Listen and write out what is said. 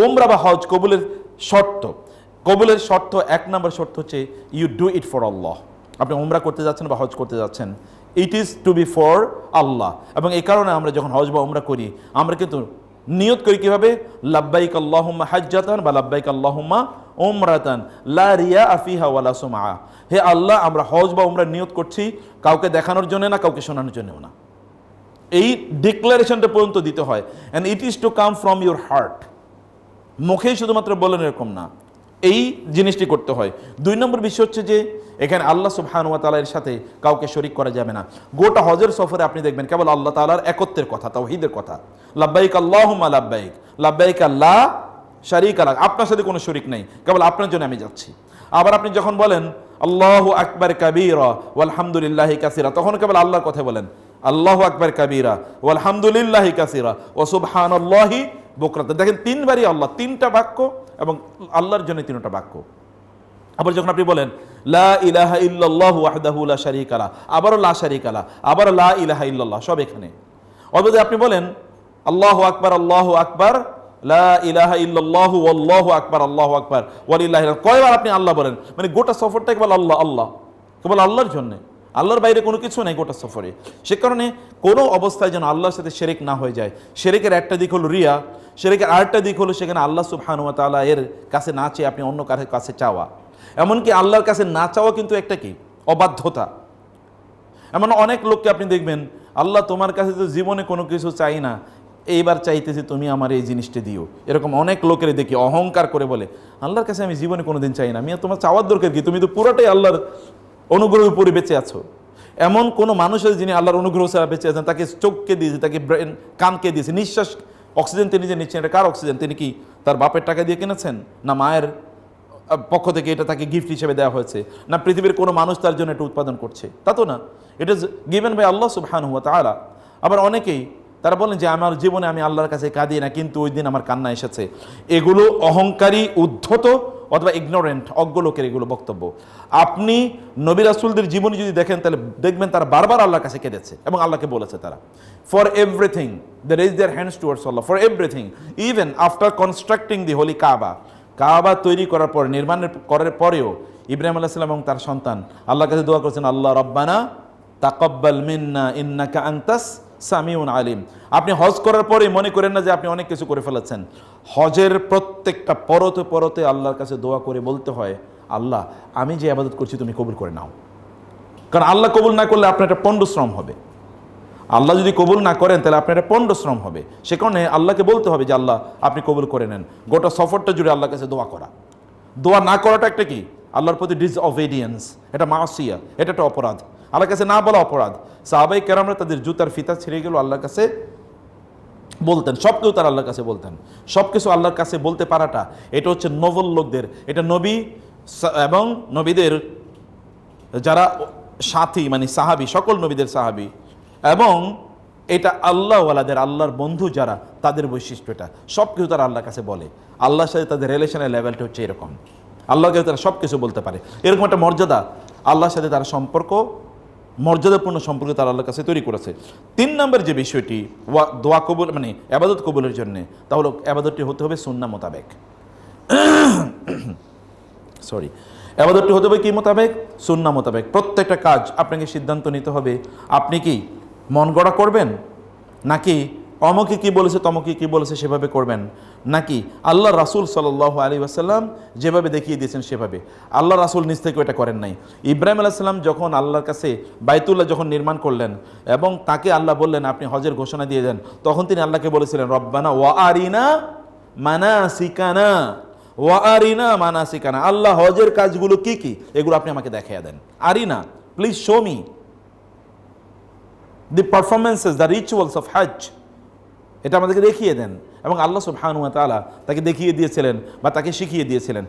উমরা বা হজ কবুলের শর্ত 1 নম্বর শর্ত হচ্ছে you do it for Allah. আপনি উমরা করতে যাচ্ছেন বা হজ করতে যাচ্ছেন, it is to be for Allah. এবং এই কারণে আমরা যখন হজ বা উমরা করি, আমরা কিন্তু নিয়ত করি কিভাবে, লাব্বাইক আল্লাহুম্মা হাজ্জাতান বা লাব্বাইক আল্লাহুম্মা উমরাতান লা রিয়া ফিহা ওয়ালা সুমআ। হে আল্লাহ, আমরা হজ বা উমরা নিয়ত করছি কাউকে দেখানোর জন্য না, কাউকে শোনানোর জন্যও না। এই ডিক্লারেশনটা পর্যন্ত দিতে হয়, and it is to come from your heart. মুখেই শুধুমাত্র বলেন এরকম না, এই জিনিসটি করতে হয়। 2 নম্বর বিষয় হচ্ছে যে এখানে আল্লাহ সুবহানাহু ওয়া তাআলার সাথে কাউকে শরীক করা যাবে না। গোটা হজের সফরে আপনি দেখবেন কেবল আল্লাহ তাআলার একত্বের কথা, তাওহীদের কথা, লাব্বাইক আল্লাহুম্মা লাব্বাইক, লাব্বাইক লা শারীকা লাক, আপনার সাথে কোনো শরীক নেই, কেবল আপনার জন্য আমি যাচ্ছি। আবার আপনি যখন বলেন আল্লাহু আকবার কাবীরা ওয়াল হামদুলিল্লাহি কাসীরা, তখন কেবল আল্লাহর কথা বলেন, আল্লাহু আকবার কাবীরা ওয়াল হামদুলিল্লাহি কাসীরা ওয়া সুবহানাল্লাহি বুকরাতা। দেখেন 3 বারই আল্লাহ, 3টা বাক্য, এবং আল্লাহর জন্য 3টা বাক্য। আবার যখন আপনি বলেন লা ইলাহা ইল্লাল্লাহু ওয়াহদাহু লা শারীকা লা, আবারও লা শারীকা লা, আবারও লা ইলাহা ইল্লাল্লাহ, সব এখানে। অথবা আপনি বলেন আল্লাহু আকবার লা ইলাহা ইল্লাল্লাহু ওয়াল্লাহু আকবার ওয়ালিল্লাহিল হামদ, কয়বার আপনি আল্লাহ বলেন, মানে গোটা সফরটা কেবল আল্লাহ আল্লাহ, কেবল আল্লাহর জন্য, আল্লাহর বাইরে কোনো কিছু নেই গোটা সফরে। সে কারণে কোনো অবস্থায় যেন আল্লাহর সাথে শিরক না হয়ে যায়। শিরকের একটা দিক হলো রিয়া, শিরকের আরেকটা দিক হলো সেখানে আল্লাহ সুবহানাহু ওয়া তাআলা এর কাছে না চেয়ে আপনি অন্য কারোর কাছে চাওয়া। এমনকি আল্লাহর কাছে না চাওয়া কিন্তু একটা কি, অবাধ্যতা। এমন অনেক লোককে আপনি দেখবেন, আল্লাহ তোমার কাছে তো জীবনে কোনো কিছু চাই না, এইবার চাইতেছি তুমি আমার এই জিনিসটা দিও। এরকম অনেক লোকের দেখি অহংকার করে বলে আল্লাহর কাছে আমি জীবনে কোনোদিন চাই না, আমি তোমার চাওয়ার দরকার কি, তুমি তো পুরোটাই আল্লাহর অনুগ্রহের উপরে বেঁচে আছো। এমন কোনো মানুষ আছে যিনি আল্লাহর অনুগ্রহ ছাড়া বেঁচে আছেন? তাকে চোখকে দিয়েছে, তাকে ব্রেন কানকে দিয়েছে, নিঃশ্বাস অক্সিজেন তিনি যে নিচ্ছেন, এটা কার অক্সিজেন? তিনি কি তার বাপের টাকা দিয়ে কিনেছেন, না মায়ের পক্ষ থেকে এটা তাকে গিফট হিসেবে দেওয়া হয়েছে, না পৃথিবীর কোনো মানুষ তার জন্য এটা উৎপাদন করছে? তা তো না, ইট ইজ গিভেন বাই আল্লাহ সুবহানাহু ওয়া তাআলা। আবার অনেকেই তারা বলেন যে আমার জীবনে আমি আল্লাহর কাছে কাঁদি না, কিন্তু ওই দিন আমার কান্না এসেছে। এগুলো অহংকারী, উদ্ধত অথবা ইগনোরেন্ট, অজ্ঞ লোকের এগুলো বক্তব্য। আপনি নবী রাসূলদের জীবনী যদি দেখেন, তাহলে দেখবেন তারা বারবার আল্লাহর কাছে কেঁদেছে এবং আল্লাহকে বলেছে তারা, for everything they raise their hands towards Allah, for everything, even after constructing the holy Kaaba তৈরি করার পর, নির্মাণ করার পরেও ইব্রাহিম আলাইহিস সালাম এবং তার সন্তান আল্লাহর কাছে দোয়া করেছেন, আল্লাহ রব্বানা তাকাব্বাল মিন্না ইন্নাকা আনতাস সামিউন আলিম। আপনি হজ করার পরে মনে করেন না যে আপনি অনেক কিছু করে ফেলেছেন। হজের প্রত্যেকটা পরতে পরতে আল্লাহর কাছে দোয়া করে বলতে হয়, আল্লাহ আমি যে ইবাদত করছি তুমি কবুল করে নাও। কারণ আল্লাহ কবুল না করলে আপনার একটা পণ্ডশ্রম হবে। আল্লাহ যদি কবুল না করেন তাহলে আপনার একটা পণ্ডশ্রম হবে। সে কারণে আল্লাহকে বলতে হবে যে আল্লাহ আপনি কবুল করে নেন। গোটা সফরটা জুড়ে আল্লাহর কাছে দোয়া করা। দোয়া না করাটা একটা কি, আল্লাহর প্রতি ডিসঅবেডিয়েন্স, এটা মাসিয়া, এটা একটা অপরাধ। আল্লাহর কাছে না বলা অপরাধ। সাহাবায়ে কেরামরা তাদের জুতার ফিতা ছিঁড়ে গেল আল্লাহর কাছে বলতেন, সব কেউ তার আল্লাহর কাছে বলতেন। সব কিছু আল্লাহর কাছে বলতে পারাটা, এটা হচ্ছে নবল লোকদের, এটা নবী এবং নবীদের যারা সাথী, মানে সাহাবি, সকল নবীদের সাহাবি, এবং এটা আল্লাহওয়ালাদের, আল্লাহর বন্ধু যারা, তাদের বৈশিষ্ট্য এটা। সব কিছু তারা আল্লাহর কাছে বলে। আল্লাহর সাথে তাদের রিলেশনের লেভেলটা হচ্ছে এরকম, আল্লাহকে তারা সব কিছু বলতে পারে। এরকম একটা মর্যাদা আল্লাহর সাথে তারা সম্পর্ক, মর্যাদাপূর্ণ সম্পর্ক তারা আল্লাহর কাছে তৈরি করেছে। 3 নম্বর যে বিষয়টি দোয়া কবুল, মানে ইবাদত কবুলের জন্য, তাহলে ইবাদতটি হতে হবে সুন্নাহ মোতাবেক। ইবাদতটি হতে হবে কি মোতাবেক? সুন্নাহ মোতাবেক। প্রত্যেকটা কাজ আপনাকে সিদ্ধান্ত নিতে হবে, আপনি কি মন গড়া করবেন, নাকি অমুকে কি বলেছে তমুকে কি বলেছে সেভাবে করবেন, নাকি আল্লাহ রাসূল সাল্লাল্লাহু আলাইহি ওয়াসাল্লাম যেভাবে দেখিয়ে দিয়েছেন সেভাবে? আল্লাহ রাসূল নিজ থেকে এটা করেন নাই। ইব্রাহিম আলাইহিস সালাম যখন আল্লাহর কাছে বাইতুল্লাহ যখন নির্মাণ করলেন এবং তাকে আল্লাহ বললেন আপনি হজের ঘোষণা দিয়ে দেন, তখন তিনি আল্লাহকে বলেছিলেন রব্বানা ওয়া আরিনা মানাসিকানা, ওয়া আরিনা মানাসিকানা, আল্লাহ হজের কাজগুলো কি কি এগুলো আপনি আমাকে দেখিয়ে দেন। Arina, please show me the performances, the rituals of Hajj, এটা আমাদেরকে দেখিয়ে দেন। এবং আল্লাহ সুবহানাহু ওয়া তাআলা তাকে দেখিয়ে দিয়েছিলেন বা তাকে শিখিয়ে দিয়েছিলেন।